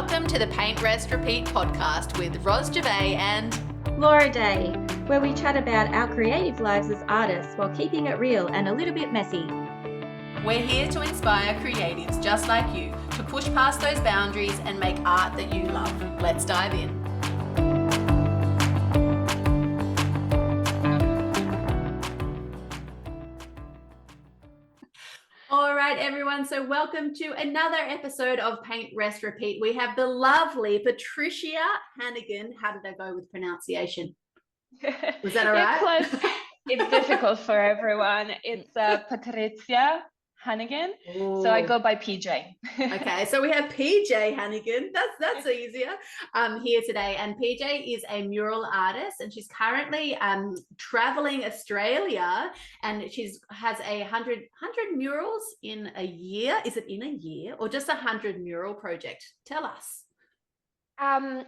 Welcome to the Paint, Rest, Repeat podcast with Ros Gervais and Laura Day, where we chat about our creative lives as artists while keeping it real and a little bit messy. We're here to inspire creatives just like you to push past those boundaries and make art that you love. Let's dive in. All right, everyone. So welcome to another episode of Paint, Rest, Repeat. We have the lovely Patrycja Hannagan. How did I go with pronunciation? Was that all right? Close. It's difficult for everyone. It's Patrycja Hannagan. Ooh. So I go by PJ. Okay, so we have PJ Hannagan. That's easier. Here today, and PJ is a mural artist, and she's currently traveling Australia, and has 100 murals in a year. Is it in a year or just 100 mural project? Tell us.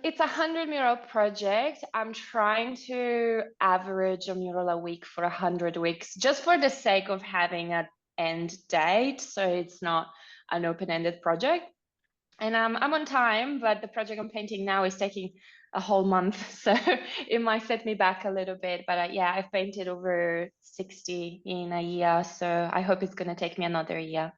It's a 100 mural project. I'm trying to average a mural a week for 100 weeks, just for the sake of having an end date, so it's not an open-ended project. And I'm on time, but the project I'm painting now is taking a whole month, so it might set me back a little bit. But yeah, I've painted over 60 in a year, so I hope it's going to take me another year.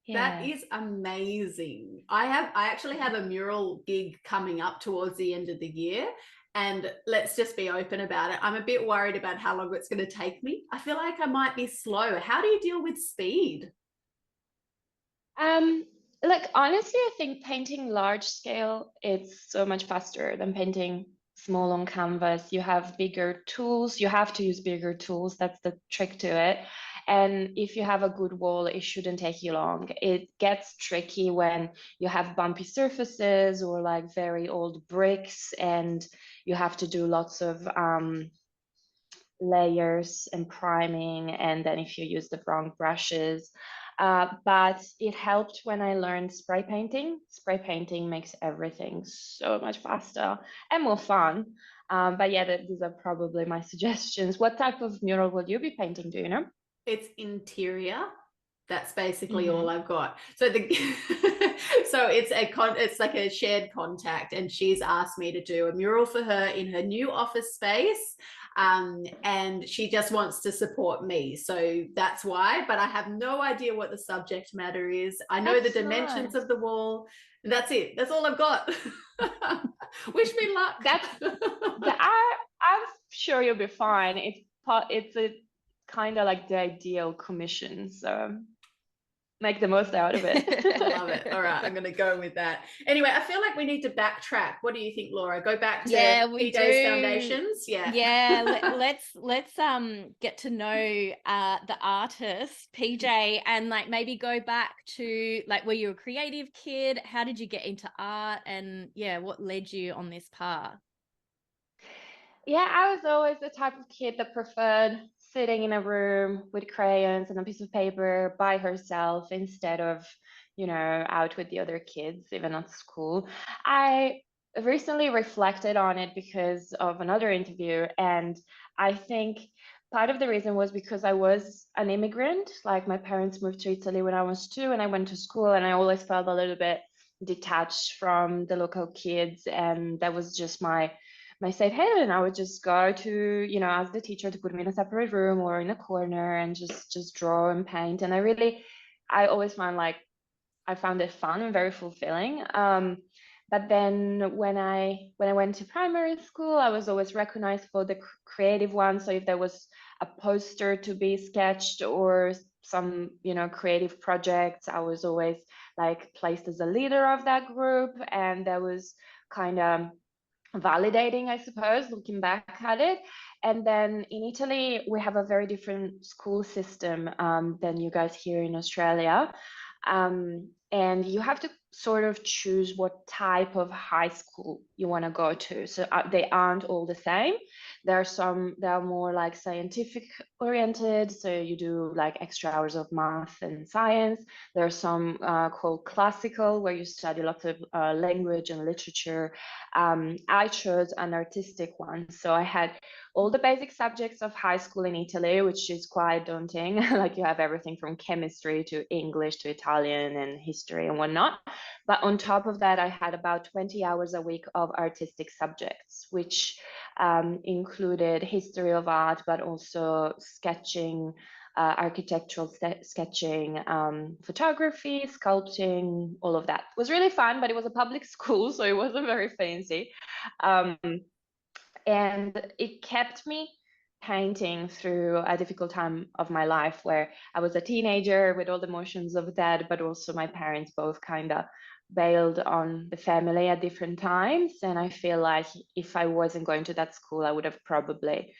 Yeah. That is amazing. I actually have a mural gig coming up towards the end of the year, and let's just be open about it. I'm a bit worried about how long it's going to take me. I feel like I might be slow. How do you deal with speed? Like, honestly, I think painting large scale, it's so much faster than painting small on canvas. You have bigger tools. You have to use bigger tools. That's the trick to it. And if you have a good wall, it shouldn't take you long. It gets tricky when you have bumpy surfaces or like very old bricks, and you have to do lots of layers and priming. And then if you use the wrong brushes, but it helped when I learned spray painting. Spray painting makes everything so much faster and more fun. But yeah, these are probably my suggestions. What type of mural will you be painting? Do you know? It's interior. That's basically all I've got. So it's like a shared contact, and she's asked me to do a mural for her in her new office space. And she just wants to support me. So that's why, but I have no idea what the subject matter is. I know the dimensions of the wall. That's it. That's all I've got. Wish me luck. I'm sure you'll be fine. It's a kind of like the ideal commission, so make the most out of it. I love it. All right, I'm going to go with that. Anyway, I feel like we need to backtrack. What do you think, Laura? Go back to PJ's foundations. Let's get to know the artist PJ, and like maybe go back to like, were you a creative kid? How did you get into art? And what led you on this path? Yeah, I was always the type of kid that preferred sitting in a room with crayons and a piece of paper by herself instead of, out with the other kids, even at school. I recently reflected on it because of another interview, and I think part of the reason was because I was an immigrant. Like, my parents moved to Italy when I was 2, and I went to school, and I always felt a little bit detached from the local kids, and that was just my safe haven. I would just go to, ask the teacher to put me in a separate room or in a corner and just draw and paint. And I always found I found it fun and very fulfilling. But then when I went to primary school, I was always recognized for the creative one. So if there was a poster to be sketched or some, creative projects, I was always like placed as a leader of that group. And that was kind of validating, I suppose, looking back at it. And then in Italy, we have a very different school system than you guys here in Australia. And you have to sort of choose what type of high school you want to go to. So they aren't all the same. There are more like scientific oriented. So you do like extra hours of math and science. There are some called classical, where you study lots of language and literature. I chose an artistic one. So I had all the basic subjects of high school in Italy, which is quite daunting. Like, you have everything from chemistry to English to Italian and history history and whatnot. But on top of that, I had about 20 hours a week of artistic subjects, which included history of art, but also sketching, architectural sketching, photography, sculpting, all of that. It was really fun, but it was a public school, so it wasn't very fancy. And it kept me painting through a difficult time of my life where I was a teenager with all the emotions of that, but also my parents both kind of bailed on the family at different times. And I feel like if I wasn't going to that school, I would have probably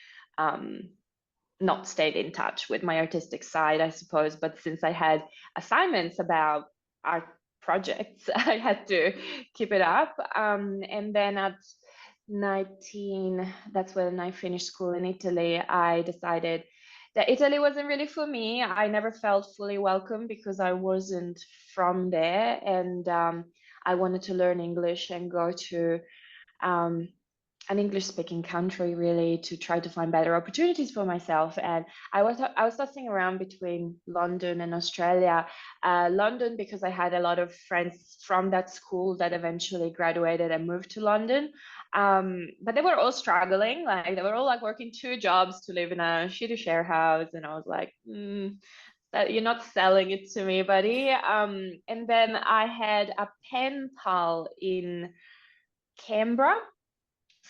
not stayed in touch with my artistic side, I suppose. But since I had assignments about art projects, I had to keep it up. And then at 19, that's when I finished school in Italy, I decided that Italy wasn't really for me. I never felt fully welcome because I wasn't from there, and I wanted to learn English and go to an English-speaking country, really, to try to find better opportunities for myself. And I was tossing around between London and Australia. London because I had a lot of friends from that school that eventually graduated and moved to London. But they were all struggling. Like they were all like working 2 jobs to live in a shitty share house, and I was like, that you're not selling it to me, buddy. And then I had a pen pal in Canberra.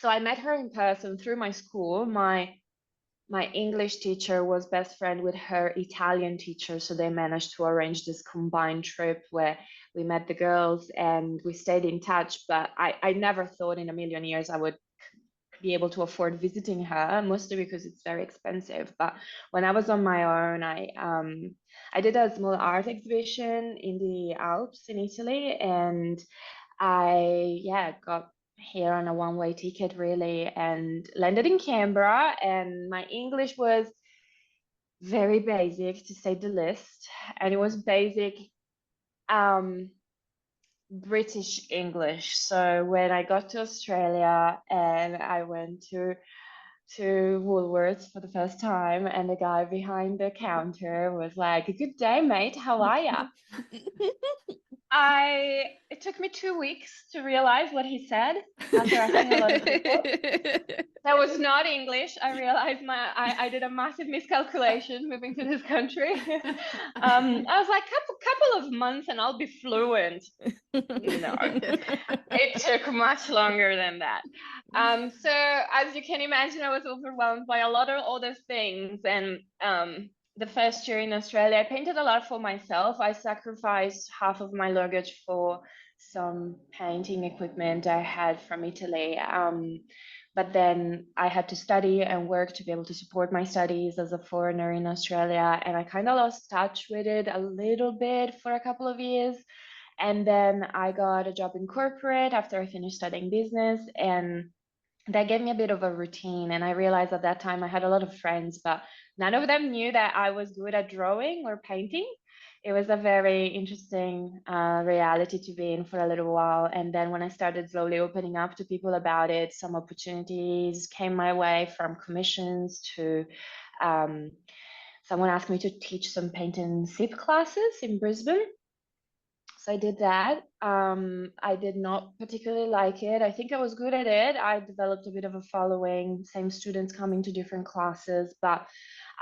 So I met her in person through my school. My English teacher was best friend with her Italian teacher, so they managed to arrange this combined trip where we met the girls and we stayed in touch. But I never thought in a million years I would be able to afford visiting her, mostly because it's very expensive. But when I was on my own, I did a small art exhibition in the Alps in Italy, and I got here on a one-way ticket really and landed in Canberra, and my English was very basic to say the least, and it was basic British English. So when I got to Australia and I went to Woolworths for the first time, and the guy behind the counter was like, "Good day, mate, how are ya?" It took me 2 weeks to realize what he said after asking a lot of people. That was not English. I realized I did a massive miscalculation moving to this country. I was like, couple of months and I'll be fluent. No, it took much longer than that. So as you can imagine, I was overwhelmed by a lot of other things. And the first year in Australia, I painted a lot for myself. I sacrificed half of my luggage for some painting equipment I had from Italy. But then I had to study and work to be able to support my studies as a foreigner in Australia. And I kind of lost touch with it a little bit for a couple of years. And then I got a job in corporate after I finished studying business. And that gave me a bit of a routine. And I realized at that time I had a lot of friends, but none of them knew that I was good at drawing or painting. It was a very interesting reality to be in for a little while. And then when I started slowly opening up to people about it, some opportunities came my way, from commissions to someone asked me to teach some paint and sip classes in Brisbane. So I did that. I did not particularly like it. I think I was good at it. I developed a bit of a following, same students coming to different classes, but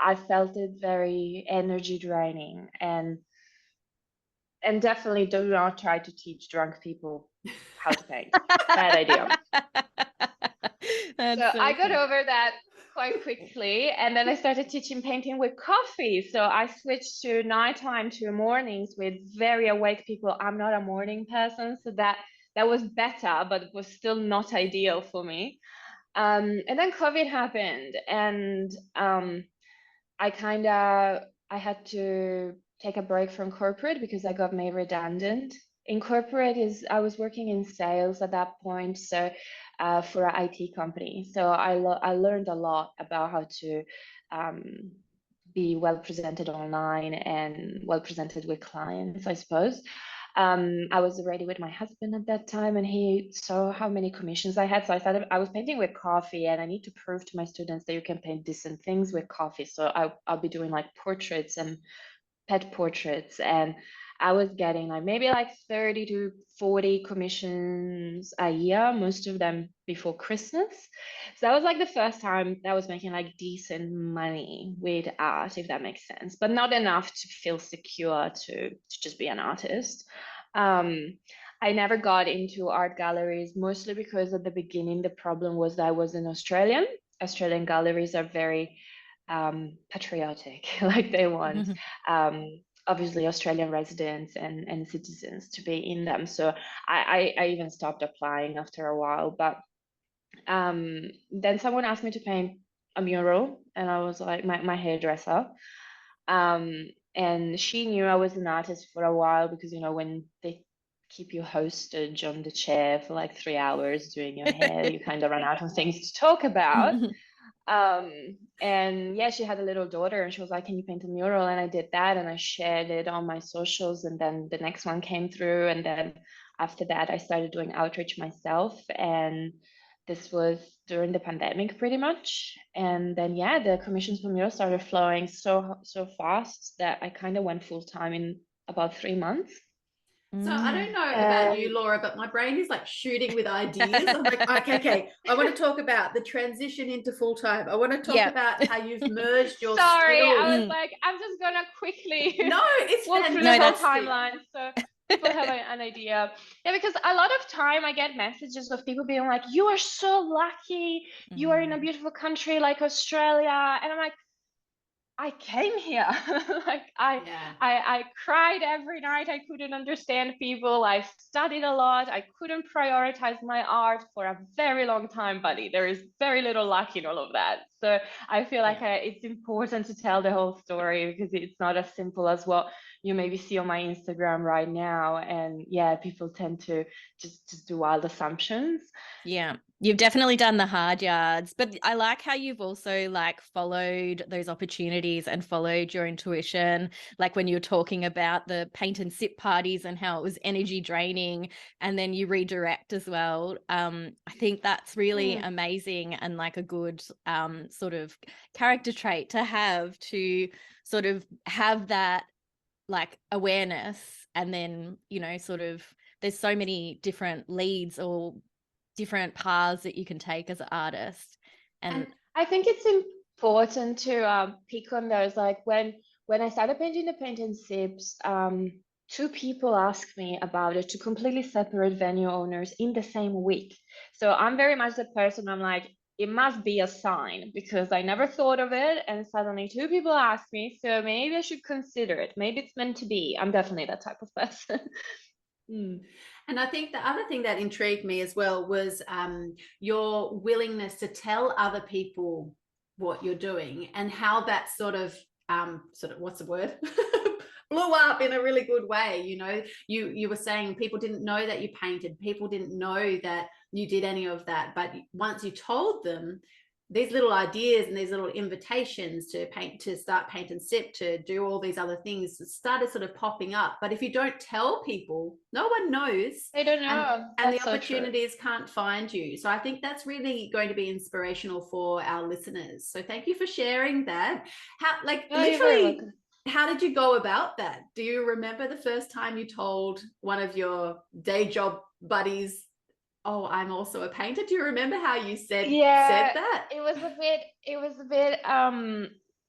I felt it very energy draining, and definitely do not try to teach drunk people how to paint. Bad idea. So I got over that quite quickly, and then I started teaching painting with coffee. So I switched to nighttime to mornings with very awake people. I'm not a morning person, so that was better, but it was still not ideal for me. And then COVID happened, and I had to take a break from corporate because I got made redundant. In corporate I was working in sales at that point, so for an IT company. So I learned a lot about how to be well presented online and well presented with clients, I suppose. I was already with my husband at that time, and he saw how many commissions I had. So I started, I was painting with coffee, and I need to prove to my students that you can paint decent things with coffee. So I'll be doing like portraits and pet portraits. And I was getting like maybe like 30 to 40 commissions a year, most of them before Christmas. So that was like the first time that I was making like decent money with art, if that makes sense, but not enough to feel secure to just be an artist. I never got into art galleries, mostly because at the beginning the problem was that I was an Australian. Australian galleries are very patriotic, like they want obviously Australian residents and citizens to be in them. So I even stopped applying after a while. But then someone asked me to paint a mural, and I was like, my hairdresser. And she knew I was an artist for a while because, you know, when they keep you hostage on the chair for like 3 hours doing your hair, you kind of run out of things to talk about. And yeah, she had a little daughter and she was like, can you paint a mural? And I did that and I shared it on my socials, and then the next one came through, and then after that I started doing outreach myself, and this was during the pandemic pretty much. And then yeah, the commissions for murals started flowing so fast that I kind of went full time in about 3 months. So I don't know about you, Laura, but my brain is like shooting with ideas. I'm like, okay. I want to talk about the transition into full time. I want to talk about how you've merged your Sorry, skills. I was like, I'm just gonna quickly it's walk through the whole timeline so people have an idea. Yeah, because a lot of time I get messages of people being like, you are so lucky, you are in a beautiful country like Australia, and I'm like, I came here. Like I cried every night. I couldn't understand people. I studied a lot. I couldn't prioritize my art for a very long time, buddy. There is very little luck in all of that. So I feel like it's important to tell the whole story, because it's not as simple as what you maybe see on my Instagram right now. And yeah, people tend to just do wild assumptions. Yeah, you've definitely done the hard yards, but I like how you've also like followed those opportunities and followed your intuition. Like when you were talking about the paint and sip parties and how it was energy draining, and then you redirect as well. I think that's really amazing and like a good sort of character trait to have sort of have that like awareness, and then, you know, sort of there's so many different leads or different paths that you can take as an artist. And I think it's important to pick on those. Like when I started painting the paint and sips, 2 people asked me about it, 2 completely separate venue owners in the same week. So I'm very much the person, I'm like, it must be a sign, because I never thought of it, and suddenly 2 people asked me, so maybe I should consider it. Maybe it's meant to be. I'm definitely that type of person. And I think the other thing that intrigued me as well was your willingness to tell other people what you're doing, and how that sort of what's the word blew up in a really good way. You know, you were saying people didn't know that you painted, people didn't know that you did any of that, but once you told them, these little ideas and these little invitations to paint, to start paint and sip, to do all these other things started sort of popping up. But if you don't tell people, no one knows. They don't know. And the opportunities can't find you. So I think that's really going to be inspirational for our listeners. So thank you for sharing that. How, like, literally, how did you go about that? Do you remember the first time you told one of your day job buddies, oh, I'm also a painter? Do you remember how you said that? It was a bit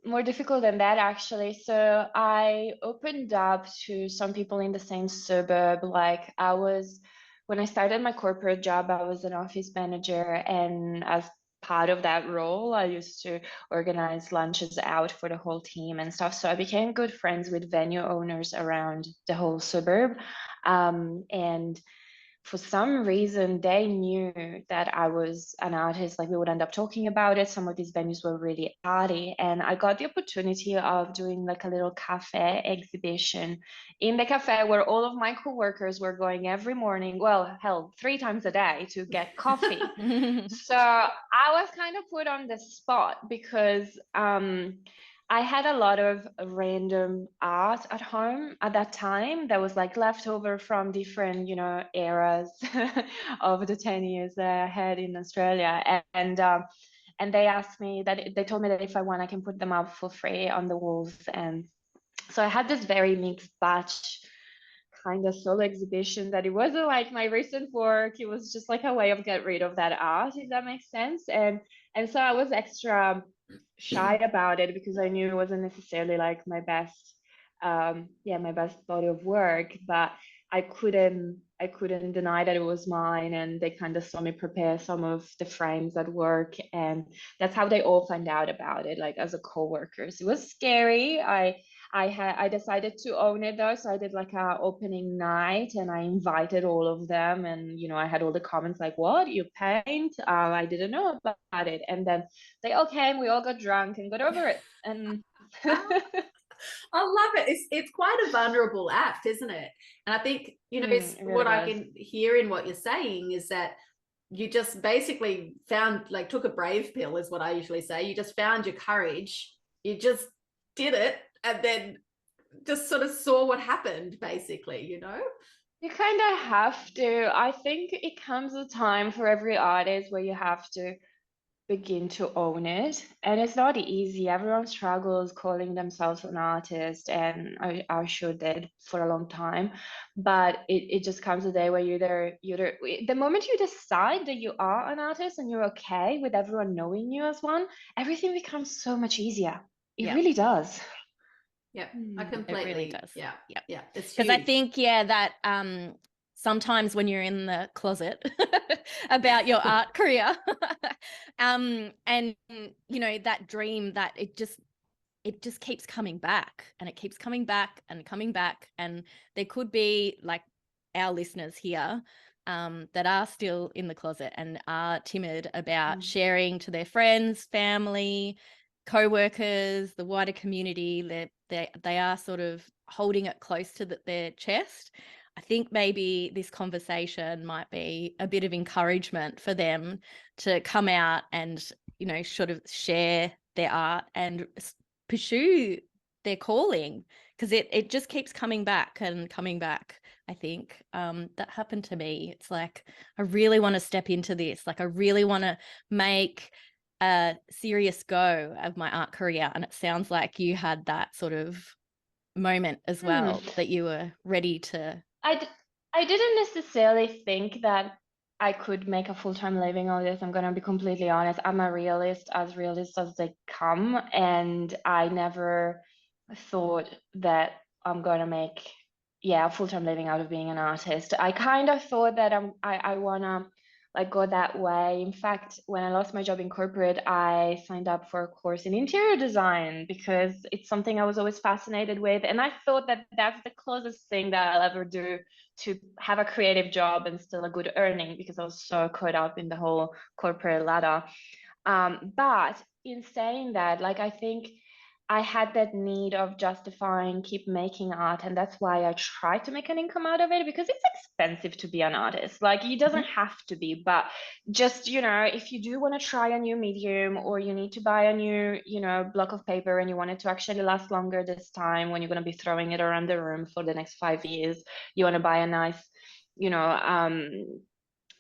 more difficult than that, actually. So I opened up to some people in the same suburb. Like when I started my corporate job, I was an office manager, and as part of that role, I used to organize lunches out for the whole team and stuff. So I became good friends with venue owners around the whole suburb. And for some reason, they knew that I was an artist. Like we would end up talking about it. Some of these venues were really arty, and I got the opportunity of doing like a little cafe exhibition in the cafe where all of my coworkers were going every morning. Well, hell, 3 times a day to get coffee. So I was kind of put on the spot because I had a lot of random art at home at that time that was like leftover from different, you know, eras of the 10 years that I had in Australia. And they asked me that, they told me that if I want, I can put them up for free on the walls. And so I had this very mixed batch kind of solo exhibition that it wasn't like my recent work. It was just like a way of get rid of that art, if that makes sense. And so I was extra shy about it because I knew it wasn't necessarily like my best, my best body of work, but I couldn't deny that it was mine, and they kind of saw me prepare some of the frames at work, and that's how they all found out about it, like as a co-workers. It was scary. I decided to own it though, so I did like a opening night, and I invited all of them, and I had all the comments like, "What, you paint? I didn't know about it." And then they all came, we all got drunk and got over it, and I love it. It's quite a vulnerable act, isn't it? And I think, it really what I was. can hear in what you're saying is that you just basically found, like, took a brave pill, is what I usually say. You just found your courage. You just did it, and then just sort of saw what happened, basically, You kind of have to. I think it comes a time for every artist where you have to begin to own it, and it's not easy. Everyone struggles calling themselves an artist, and I sure did for a long time, but it just comes a day where you're the moment you decide that you are an artist and you're okay with everyone knowing you as one, everything becomes so much easier. It Yeah. really does. Yeah, I completely. It really does. Yeah, Yep. yeah. It's Because I huge. think, that sometimes when you're in the closet about your art career, and that dream, that it just keeps coming back, and it keeps coming back and coming back, and there could be like our listeners here that are still in the closet and are timid about sharing to their friends, family, co-workers, the wider community. They are sort of holding it close to their chest. I think maybe this conversation might be a bit of encouragement for them to come out and sort of share their art and pursue their calling, because it just keeps coming back and coming back. I think that happened to me. It's like, I really want to step into this. Like, I really want to make a serious go of my art career. And it sounds like you had that sort of moment as well, that you were ready to. I didn't necessarily think that I could make a full-time living on this. I'm going to be completely honest. I'm a realist as they come, and I never thought that I'm going to make a full-time living out of being an artist. I kind of thought that I want to like go that way. In fact, when I lost my job in corporate, I signed up for a course in interior design because it's something I was always fascinated with, and I thought that that's the closest thing that I'll ever do to have a creative job and still a good earning, because I was so caught up in the whole corporate ladder. But in saying that, like, I think I had that need of justifying, keep making art, and that's why I try to make an income out of it, because it's expensive to be an artist. Like, it doesn't have to be, but just, if you do want to try a new medium, or you need to buy a new, block of paper, and you want it to actually last longer this time when you're going to be throwing it around the room for the next 5 years, you want to buy a nice,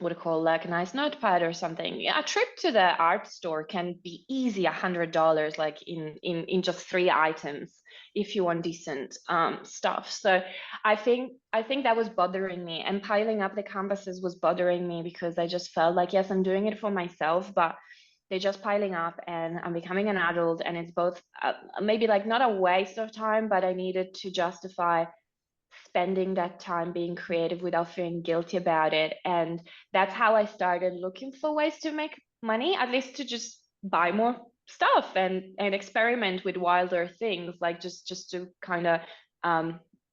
what do you call, like a nice notepad or something. Yeah, a trip to the art store can be easy, $100, like in just 3 items, if you want decent stuff. So I think that was bothering me, and piling up the canvases was bothering me, because I just felt like, yes, I'm doing it for myself, but they're just piling up, and I'm becoming an adult, and it's both maybe like not a waste of time, but I needed to justify spending that time being creative without feeling guilty about it. And that's how I started looking for ways to make money, at least to just buy more stuff and experiment with wilder things, like just to kind of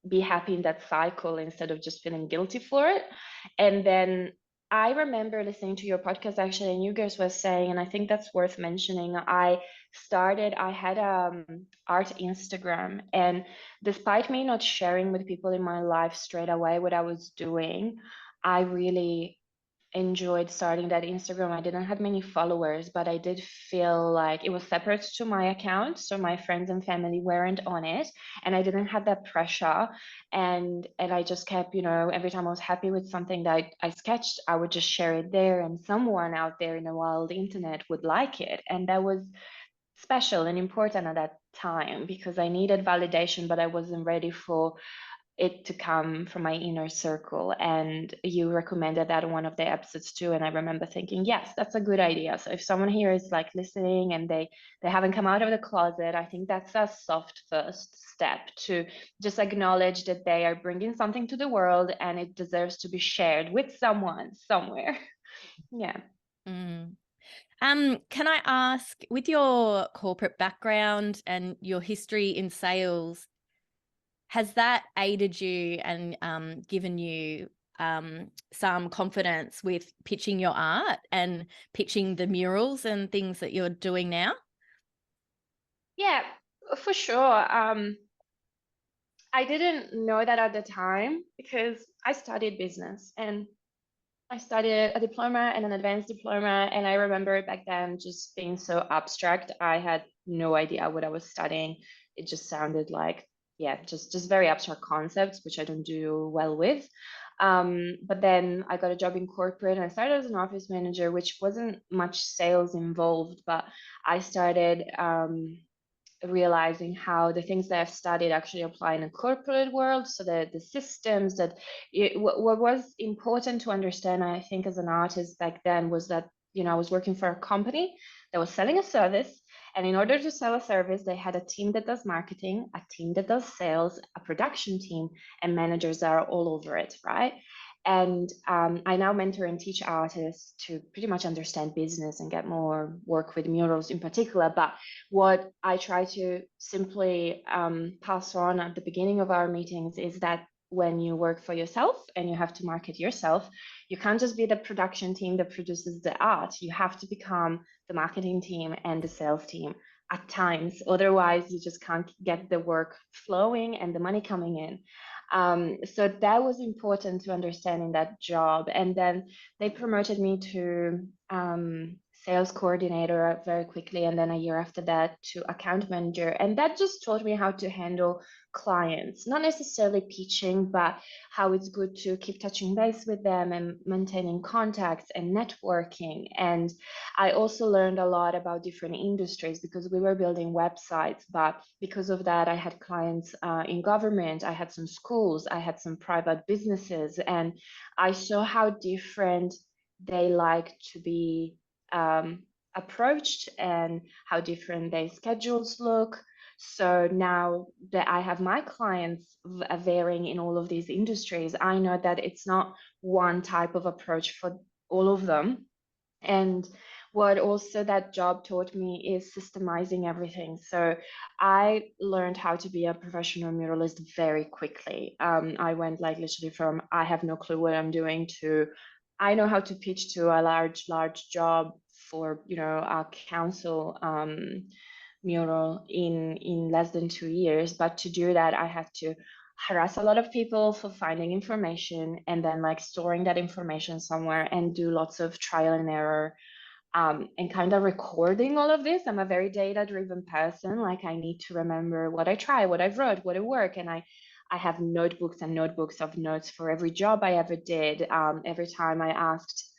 be happy in that cycle instead of just feeling guilty for it. And then I remember listening to your podcast actually, and you guys were saying, and I think that's worth mentioning, I had art Instagram, and despite me not sharing with people in my life straight away what I was doing, I really enjoyed starting that Instagram. I didn't have many followers, but I did feel like it was separate to my account, so my friends and family weren't on it, and I didn't have that pressure. And I just kept, every time I was happy with something that I sketched, I would just share it there, and someone out there in the wild internet would like it. And that was special and important at that time, because I needed validation, but I wasn't ready for it to come from my inner circle. And you recommended that in one of the episodes too, and I remember thinking, yes, that's a good idea. So if someone here is like listening and they haven't come out of the closet, I think that's a soft first step to just acknowledge that they are bringing something to the world and it deserves to be shared with someone somewhere. Yeah. Mm. Can I ask, with your corporate background and your history in sales, has that aided you and given you some confidence with pitching your art and pitching the murals and things that you're doing now? Yeah, for sure. I didn't know that at the time because I studied business and I studied a diploma and an advanced diploma. And I remember back then just being so abstract. I had no idea what I was studying. It just sounded like, yeah, just very abstract concepts, which I don't do well with. But then I got a job in corporate and I started as an office manager, which wasn't much sales involved, but I started realizing how the things that I've studied actually apply in a corporate world. So that the systems that what was important to understand, I think, as an artist back then was that, you know, I was working for a company that was selling a service. And in order to sell a service, they had a team that does marketing, a team that does sales, a production team, and managers are all over it, right? And I now mentor and teach artists to pretty much understand business and get more work with murals in particular. But what I try to simply pass on at the beginning of our meetings is that when you work for yourself and you have to market yourself, you can't just be the production team that produces the art. You have to become the marketing team and the sales team at times. Otherwise, you just can't get the work flowing and the money coming in. So that was important to understand in that job. And then they promoted me to sales coordinator very quickly, and then a year after that to account manager. And that just taught me how to handle clients, not necessarily pitching, but how it's good to keep touching base with them and maintaining contacts and networking. And I also learned a lot about different industries because we were building websites, but because of that, I had clients in government, I had some schools, I had some private businesses, and I saw how different they like to be approached and how different their schedules look. So now that I have my clients varying in all of these industries, I know that it's not one type of approach for all of them. And what also that job taught me is systemizing everything. So I learned how to be a professional muralist very quickly. I went like literally from I have no clue what I'm doing to I know how to pitch to a large job for, you know, a council mural in less than 2 years. But to do that, I had to harass a lot of people for finding information and then like storing that information somewhere and do lots of trial and error and kind of recording all of this. I'm a very data driven person. Like I need to remember what I try, what I've wrote, what I work. And I have notebooks and notebooks of notes for every job I ever did. Every time I asked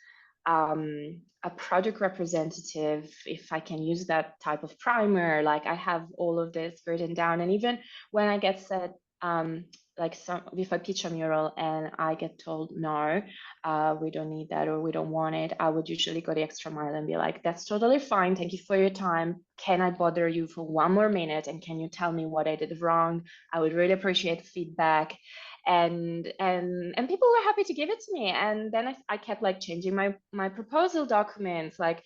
a product representative if I can use that type of primer, like I have all of this written down. And even when I get said, like if I pitch a mural and I get told no, we don't need that or we don't want it, I would usually go the extra mile and be like, that's totally fine, thank you for your time, can I bother you for one more minute and can you tell me what I did wrong? I would really appreciate feedback. And people were happy to give it to me. And then I kept like changing my proposal documents. Like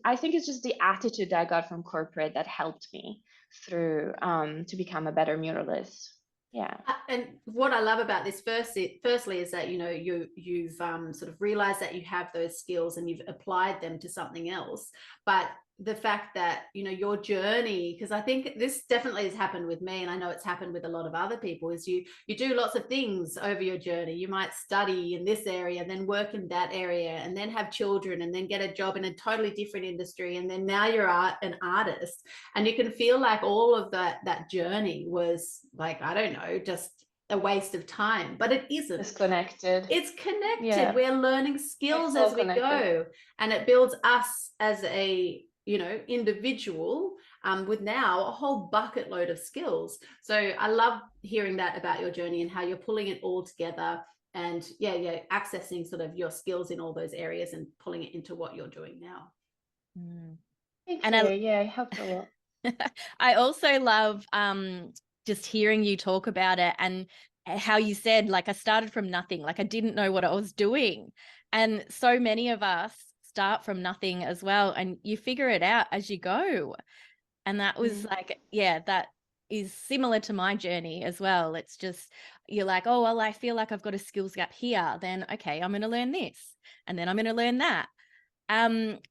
I think it's just the attitude that I got from corporate that helped me through to become a better muralist. Yeah. And what I love about this firstly is that, you know, you've sort of realized that you have those skills and you've applied them to something else. But the fact that, you know, your journey, because I think this definitely has happened with me, and I know it's happened with a lot of other people, is you do lots of things over your journey. You might study in this area, then work in that area, and then have children, and then get a job in a totally different industry, and then now you're an artist. And you can feel like all of that journey was like, I don't know, just a waste of time, but it isn't. It's connected. It's connected. Yeah. We're learning skills It's all as we connected. go, and it builds us as a individual with now a whole bucket load of skills. So I love hearing that about your journey and how you're pulling it all together and accessing sort of your skills in all those areas and pulling it into what you're doing now. Thank And you. Yeah, it helped a lot. I also love just hearing you talk about it and how you said, like, I started from nothing, like I didn't know what I was doing. And so many of us start from nothing as well, and you figure it out as you go. And that was like, yeah, that is similar to my journey as well. It's just, you're like, oh, well, I feel like I've got a skills gap here. Then, okay, I'm going to learn this. And then I'm going to learn that.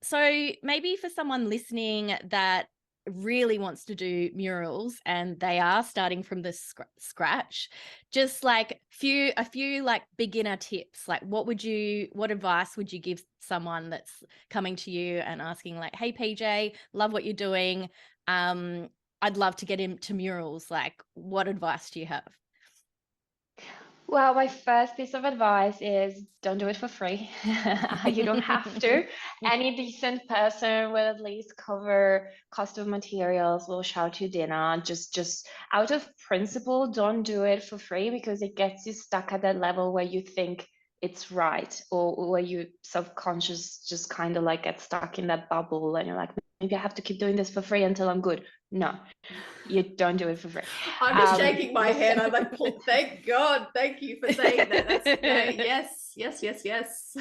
So maybe for someone listening that really wants to do murals and they are starting from the scratch, just like a few like beginner tips, like what advice would you give someone that's coming to you and asking like, hey PJ, love what you're doing, I'd love to get into murals, like what advice do you have? Well, my first piece of advice is don't do it for free. You don't have to. Any decent person will at least cover cost of materials, will shout you dinner. Just out of principle, don't do it for free because it gets you stuck at that level where you think it's right, or where you subconscious just kind of like get stuck in that bubble and you're like, maybe I have to keep doing this for free until I'm good. No, you don't do it for free. I'm just shaking my head. I'm like, thank God, thank you for saying that. That's yes.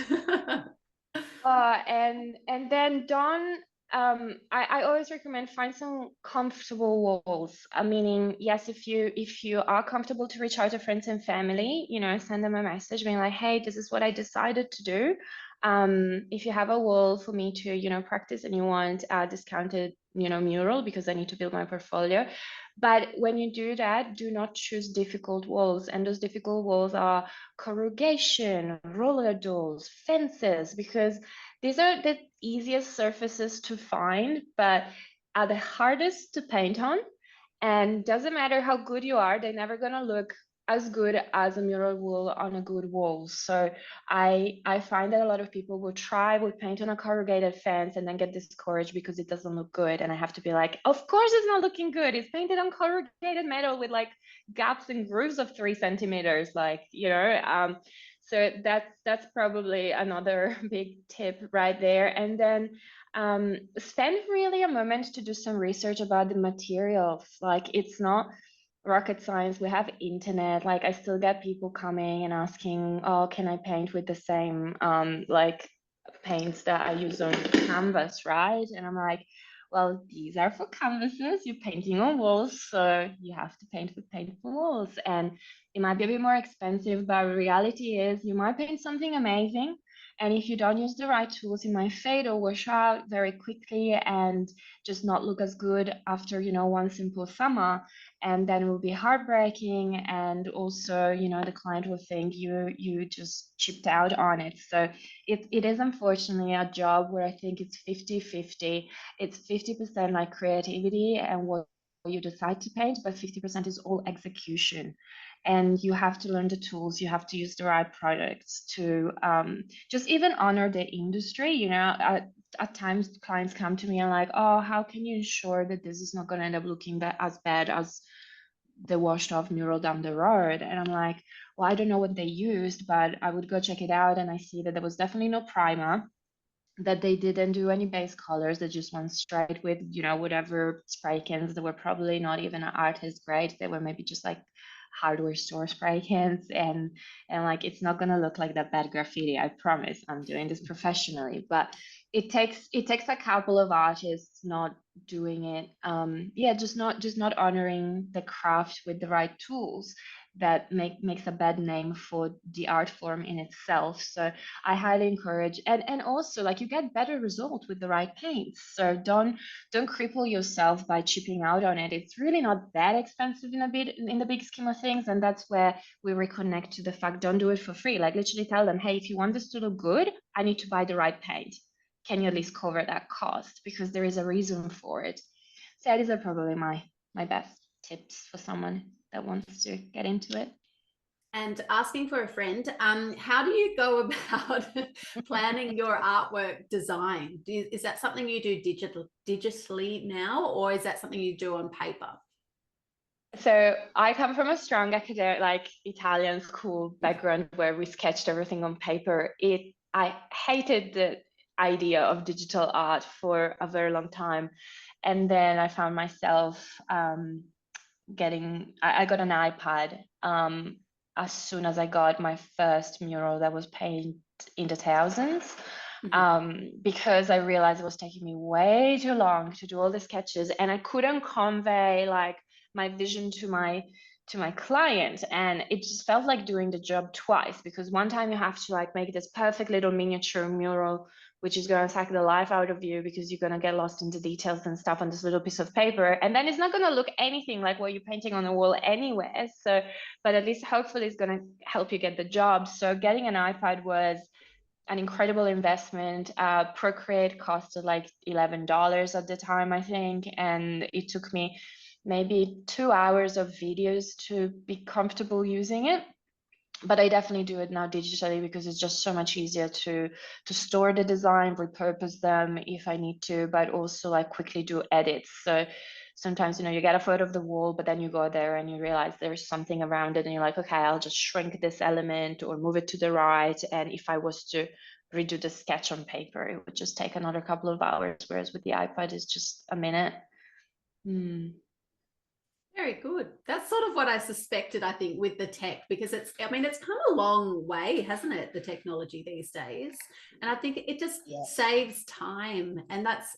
And then don't. I always recommend find some comfortable walls. Meaning, yes, if you are comfortable to reach out to friends and family, send them a message being like, hey, this is what I decided to do. If you have a wall for me to practice and you want a discounted mural because I need to build my portfolio. But when you do that, do not choose difficult walls. And those difficult walls are corrugation, roller doors, fences, because these are the easiest surfaces to find, but are the hardest to paint on. And doesn't matter how good you are, they're never going to look as good as a mural will on a good wall. So I find that a lot of people would paint on a corrugated fence and then get discouraged because it doesn't look good. And I have to be like, of course it's not looking good. It's painted on corrugated metal with like gaps and grooves of 3 centimeters, so that's probably another big tip right there. And then spend really a moment to do some research about the materials. Like, it's not rocket science. We have internet. Like, I still get people coming and asking, oh, can I paint with the same like paints that I use on canvas, right? And I'm like, well, these are for canvases. You're painting on walls, so you have to paint with paintable walls. And it might be a bit more expensive, but reality is you might paint something amazing. And if you don't use the right tools, it might fade or wash out very quickly and just not look as good after, one simple summer. And then it will be heartbreaking. And also, the client will think you just chipped out on it. So it is unfortunately a job where I think it's 50-50. It's 50% like creativity and what you decide to paint, but 50% is all execution. And you have to learn the tools, you have to use the right products to just even honor the industry. At times clients come to me and like, oh, how can you ensure that this is not going to end up looking as bad as the washed off mural down the road? And I'm like, well, I don't know what they used, but I would go check it out. And I see that there was definitely no primer, that they didn't do any base colors. They just went straight with, whatever spray cans that were probably not even artist grade. They were maybe just like hardware store spray cans. And like, it's not going to look like that bad graffiti. I promise. I'm doing this professionally, but it takes a couple of artists not doing it. Just not honoring the craft with the right tools that makes a bad name for the art form in itself. So I highly encourage, and also, like, you get better results with the right paints. So don't cripple yourself by chipping out on it. It's really not that expensive in the big scheme of things. And that's where we reconnect to the fact, don't do it for free. Like, literally tell them, hey, if you want this to look good, I need to buy the right paint. Can you at least cover that cost? Because there is a reason for it. So these are probably my best tips for someone that wants to get into it. And asking for a friend, how do you go about planning your artwork design? Is that something you do digitally now, or is that something you do on paper? So I come from a strong academic, like Italian school background where we sketched everything on paper. I hated the idea of digital art for a very long time. And then I found myself I got an iPad as soon as I got my first mural that was painted in the thousands. Because I realized it was taking me way too long to do all the sketches, and I couldn't convey like my vision to my client, and it just felt like doing the job twice, because one time you have to like make this perfect little miniature mural which is going to suck the life out of you because you're going to get lost in the details and stuff on this little piece of paper, and then it's not going to look anything like what you're painting on the wall anyway. So but at least hopefully it's going to help you get the job. So getting an iPad was an incredible investment. Procreate costed like $11 at the time, I think, and it took me maybe 2 hours of videos to be comfortable using it. But I definitely do it now digitally because it's just so much easier to store the design, repurpose them if I need to, but also like quickly do edits. So sometimes, you get a photo of the wall, but then you go there and you realize there's something around it and you're like, okay, I'll just shrink this element or move it to the right. And if I was to redo the sketch on paper, it would just take another couple of hours, whereas with the iPad it's just a minute. Very good. That's sort of what I suspected, I think, with the tech, because it's come a long way, hasn't it, the technology these days? And I think it just saves time. And that's,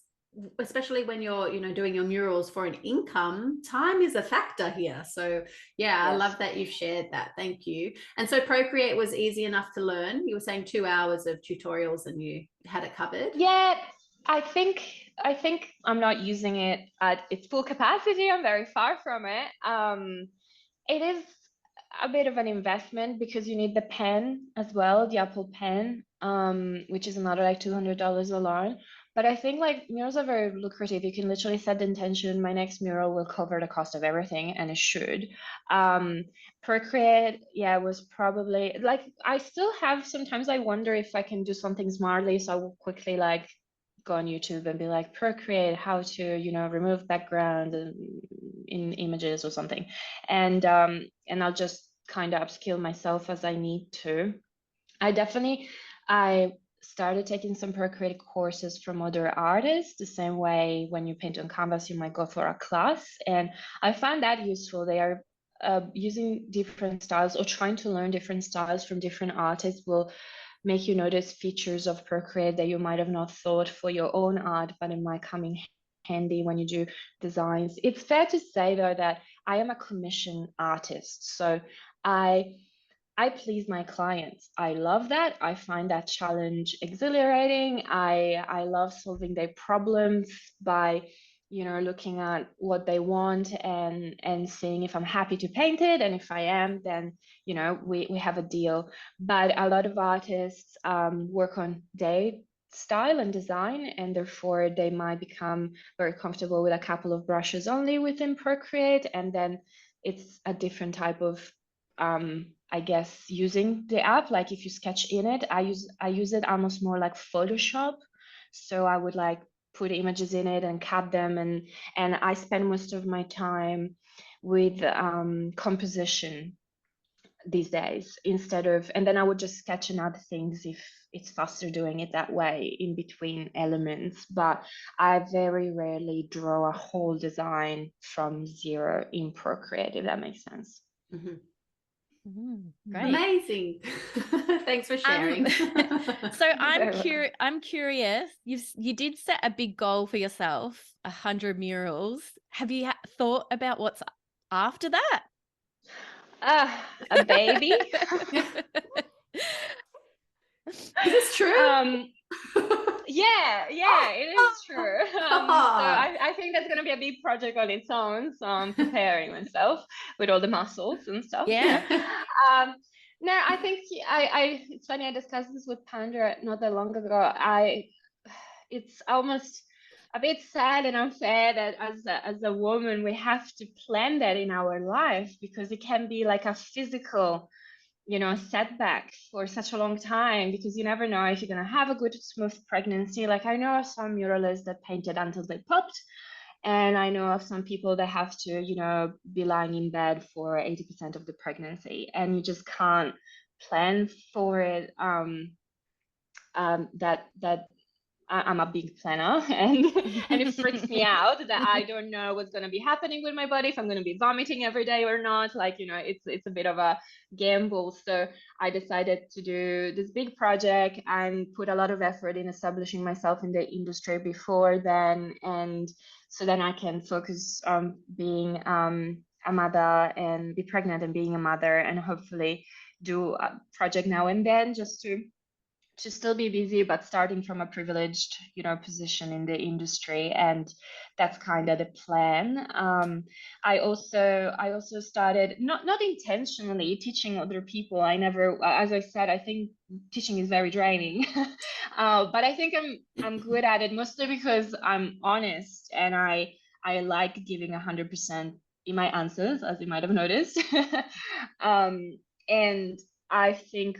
especially when you're, doing your murals for an income, time is a factor here. So yeah, I love that you've shared that. Thank you. And so Procreate was easy enough to learn. You were saying 2 hours of tutorials and you had it covered? Yeah, I think I'm not using it at its full capacity. I'm very far from it. It is a bit of an investment because you need the pen as well, the Apple Pen, which is another like $200 alone. But I think like murals are very lucrative. You can literally set the intention, my next mural will cover the cost of everything, and it should. Procreate, was probably like, I still have, sometimes I wonder if I can do something smartly. So I will quickly like go on YouTube and be like, Procreate, how to, remove background in images or something. And I'll just kind of upskill myself as I need to. I started taking some Procreate courses from other artists, the same way when you paint on canvas, you might go for a class. And I found that useful. They are using different styles or trying to learn different styles from different artists will make you notice features of Procreate that you might have not thought for your own art, but it might come in handy when you do designs. It's fair to say though that I am a commission artist, so I please my clients. I love that. I find that challenge exhilarating. I love solving their problems by looking at what they want and seeing if I'm happy to paint it, and if I am, then we have a deal. But a lot of artists work on their style and design, and therefore they might become very comfortable with a couple of brushes only within Procreate, and then it's a different type of I guess using the app. Like if you sketch in it, I use it almost more like Photoshop. So I would like put images in it and cut them, and I spend most of my time with composition these days instead of, and then I would just sketch in other things if it's faster doing it that way in between elements. But I very rarely draw a whole design from zero in Procreate, if that makes sense. Great. Amazing. Thanks for sharing. So I'm curious, you did set a big goal for yourself, 100 murals. Have you thought about what's after that? A baby. Is this true? Yeah, it is true. So I think that's going to be a big project on its own. So I'm preparing myself with all the muscles and stuff. Yeah. No, I think it's funny. I discussed this with Pandra not that long ago. It's almost a bit sad and unfair that as a woman we have to plan that in our life, because it can be like a physical setbacks for such a long time, because you never know if you're going to have a good, smooth pregnancy. Like, I know of some muralists that painted until they popped, and I know of some people that have to, be lying in bed for 80% of the pregnancy, and you just can't plan for it. That I'm a big planner, and it freaks me out that I don't know what's going to be happening with my body, if I'm going to be vomiting every day or not. Like, it's a bit of a gamble. So I decided to do this big project and put a lot of effort in establishing myself in the industry before then, and so then I can focus on being a mother and be pregnant and being a mother, and hopefully do a project now and then, just to still be busy, but starting from a privileged, position in the industry. And that's kind of the plan. I also started, not intentionally, teaching other people. I never, as I said, I think teaching is very draining. But I think I'm good at it, mostly because I'm honest, and I like giving 100% in my answers, as you might have noticed. And I think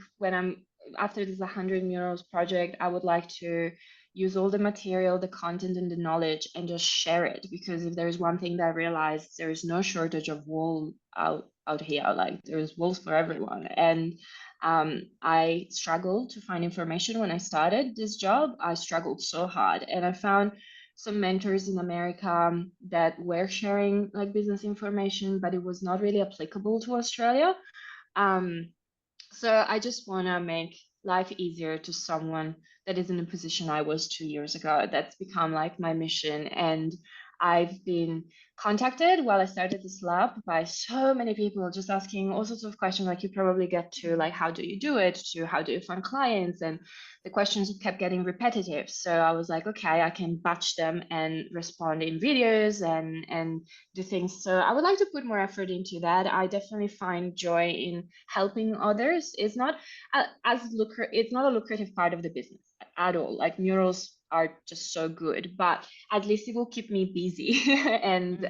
after this 100 murals project, I would like to use all the material, the content, and the knowledge, and just share it. Because if there's one thing that I realized, there is no shortage of wool out here. Like, there's wools for everyone. And I struggled to find information when I started this job. I struggled so hard, and I found some mentors in America that were sharing like business information, but it was not really applicable to Australia. So I just want to make life easier to someone that is in the position I was 2 years ago. That's become like my mission. And I've been contacted while I started this lab by so many people just asking all sorts of questions. Like, you probably get to, like, how do you do it, to how do you find clients? And the questions kept getting repetitive. So I was like, okay, I can batch them and respond in videos and do things. So I would like to put more effort into that. I definitely find joy in helping others. It's not it's not a lucrative part of the business at all. Like, murals are just so good, but at least it will keep me busy and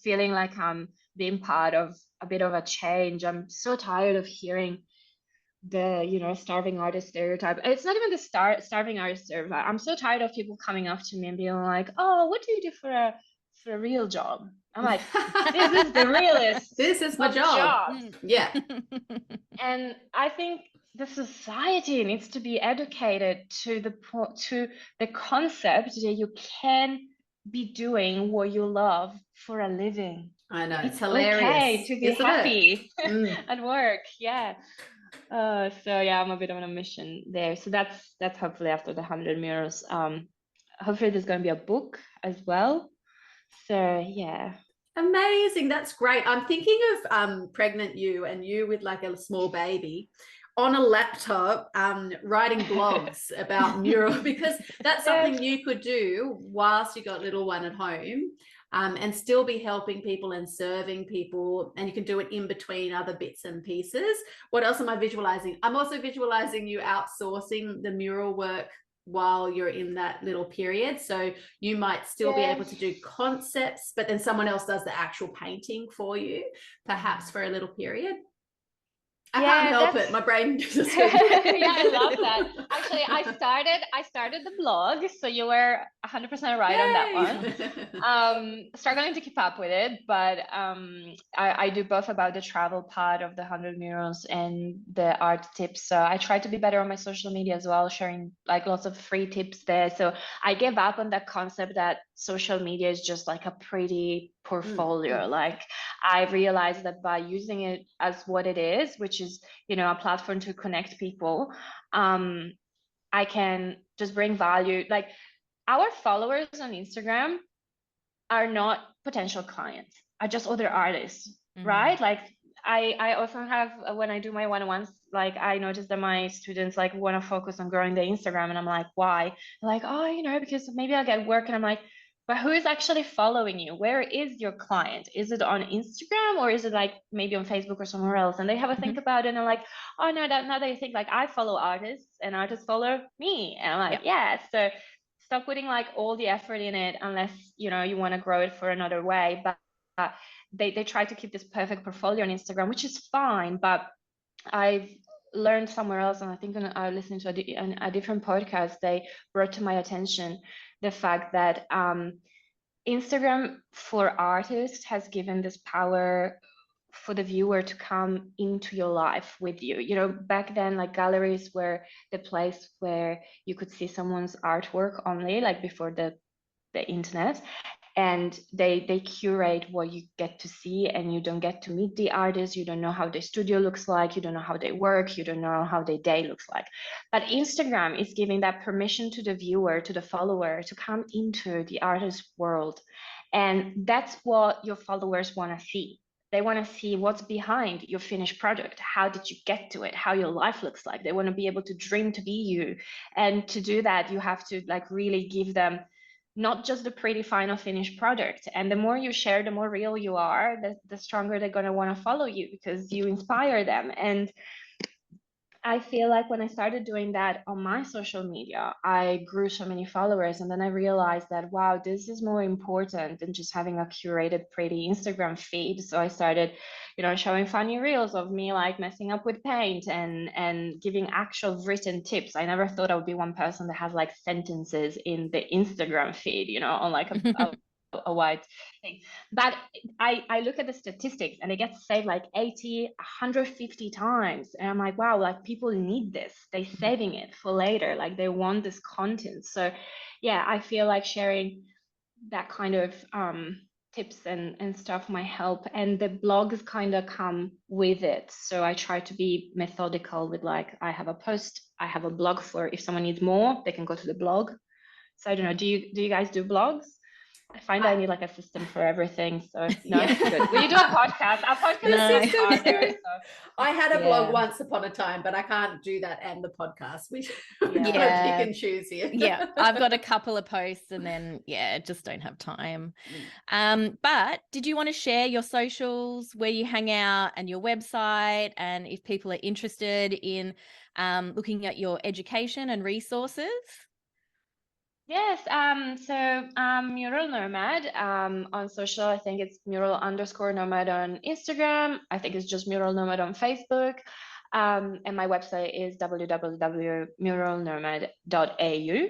feeling like I'm being part of a bit of a change. I'm so tired of hearing the starving artist stereotype. It's not even the starving artist stereotype. I'm so tired of people coming up to me and being like, oh, what do you do for a real job? I'm like, this is the realest. This is my job. Yeah. And I think the society needs to be educated to the concept that you can be doing what you love for a living. I know, it's hilarious. Okay to be Isn't happy at work. Yeah. So yeah, I'm a bit on a mission there. So that's hopefully after the 100 murals. Hopefully there's going to be a book as well. So yeah. Amazing. That's great. I'm thinking of pregnant you and you with like a small baby on a laptop writing blogs about mural, because that's something you could do whilst you got little one at home, and still be helping people and serving people, and you can do it in between other bits and pieces. What else am I visualizing? I'm also visualizing you outsourcing the mural work while you're in that little period. So you might still be able to do concepts, but then someone else does the actual painting for you, perhaps for a little period. I can't help it. My brain just yeah, I love that. Actually, I started the blog, so you were 100% right on that one. Struggling to keep up with it, but I do both about the travel part of the 100 murals and the art tips. So I try to be better on my social media as well, sharing like lots of free tips there. So I gave up on that concept that social media is just like a pretty portfolio. Like, I realized that by using it as what it is, which is a platform to connect people, I can just bring value. Like, our followers on Instagram are not potential clients, are just other artists, right? Like, I often have, when I do my one-on-ones, like, I notice that my students like want to focus on growing their Instagram, and I'm like, why? They're like, oh, because maybe I'll get work. And I'm like, but who is actually following you? Where is your client? Is it on Instagram, or is it like maybe on Facebook or somewhere else? And they have a think about it, and I'm like, oh no, now that you think, like, I follow artists and artists follow me. And I'm like, yeah. So stop putting like all the effort in it unless you want to grow it for another way. But they try to keep this perfect portfolio on Instagram, which is fine, but I've learned somewhere else, and I think when I listened to a different podcast, they brought to my attention the fact that Instagram for artists has given this power for the viewer to come into your life with you. You know, back then, like, galleries were the place where you could see someone's artwork only, like before the internet, and they curate what you get to see, and you don't get to meet the artist. You don't know how their studio looks like, you don't know how they work, you don't know how their day looks like. But Instagram is giving that permission to the viewer, to the follower, to come into the artist's world. And that's what your followers want to see. They want to see what's behind your finished product. How did you get to it? How your life looks like. They want to be able to dream to be you. And to do that, you have to, like, really give them not just the pretty final finished product. And the more you share, the more real you are, the stronger they're going to want to follow you, because you inspire them. And I feel like when I started doing that on my social media, I grew so many followers. And then I realized that, wow, this is more important than just having a curated, pretty Instagram feed. So I started, you know, showing funny reels of me, like, messing up with paint and giving actual written tips. I never thought I would be one person that has, like, sentences in the Instagram feed, you know, on, like, a white thing. But I look at the statistics, and it gets saved like 80, 150 times. And I'm like, wow, like, people need this. They're saving it for later. Like, they want this content. So yeah, I feel like sharing that kind of tips and stuff might help. And the blogs kind of come with it. So I try to be methodical with, like, I have a post, I have a blog for if someone needs more, they can go to the blog. So I don't know, do you guys do blogs? I find I need, like, a system for everything. So no, Yeah. good. Will you do a podcast? Our podcast No. is harder. So. I had a Yeah. blog once upon a time, but I can't do that and the podcast. We gotta Yeah. pick and choose here. Yeah, I've got a couple of posts, and then just don't have time. But did you want to share your socials, where you hang out, and your website, and if people are interested in looking at your education and resources? Yes. So Mural Nomad on social. I think it's Mural_Nomad on Instagram. I think it's just Mural Nomad on Facebook. And my website is www.muralnomad.au.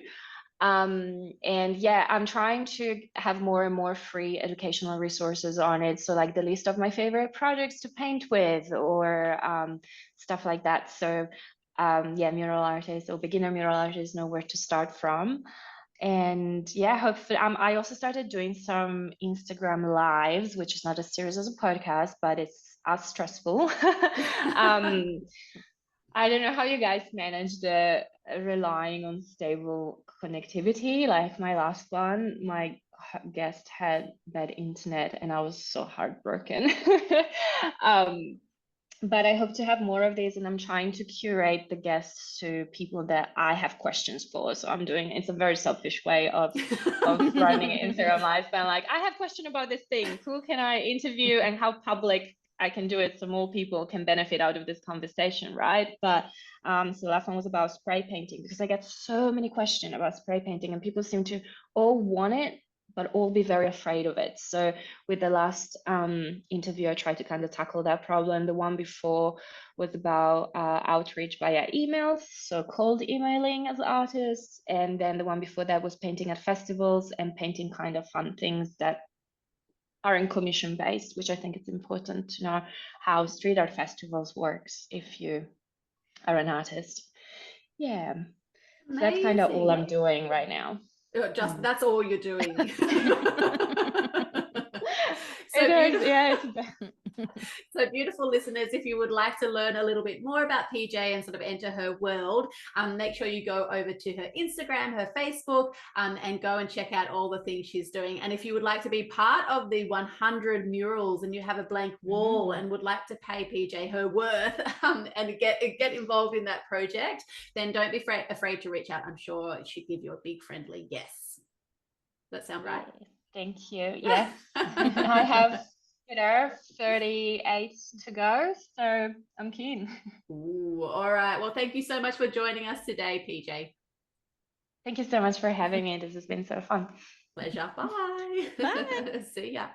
And yeah, I'm trying to have more and more free educational resources on it. So, like, the list of my favorite projects to paint with, or stuff like that. So yeah, mural artists or beginner mural artists know where to start from. And yeah, hopefully I also started doing some Instagram lives, which is not as serious as a podcast, but it's as stressful. I don't know how you guys manage the relying on stable connectivity. Like, my last one, my guest had bad internet, and I was so heartbroken. But I hope to have more of these, and I'm trying to curate the guests to people that I have questions for. So it's a very selfish way of running Instagram live, but I'm like, I have question about this thing. Who can I interview, and how public I can do it so more people can benefit out of this conversation, right? But so the last one was about spray painting, because I get so many questions about spray painting, and people seem to all want it, but all be very afraid of it. So with the last interview, I tried to kind of tackle that problem. The one before was about outreach via emails, so cold emailing as artists. And then the one before that was painting at festivals and painting kind of fun things that are in commission based, which I think it's important to know how street art festivals works if you are an artist. Yeah. So that's kind of all I'm doing right now. That's all you're doing. So beautiful listeners, if you would like to learn a little bit more about PJ and sort of enter her world, make sure you go over to her Instagram, her Facebook, and go and check out all the things she's doing. And if you would like to be part of the 100 murals, and you have a blank wall and would like to pay PJ her worth and get involved in that project, then don't be afraid to reach out. I'm sure she'd give you a big friendly yes. Does that sound right? Thank you. Yes. I have 38 to go, so I'm keen. Ooh, all right. Well, thank you so much for joining us today, PJ. Thank you so much for having me. This has been so fun. Pleasure. Bye. Bye. See ya.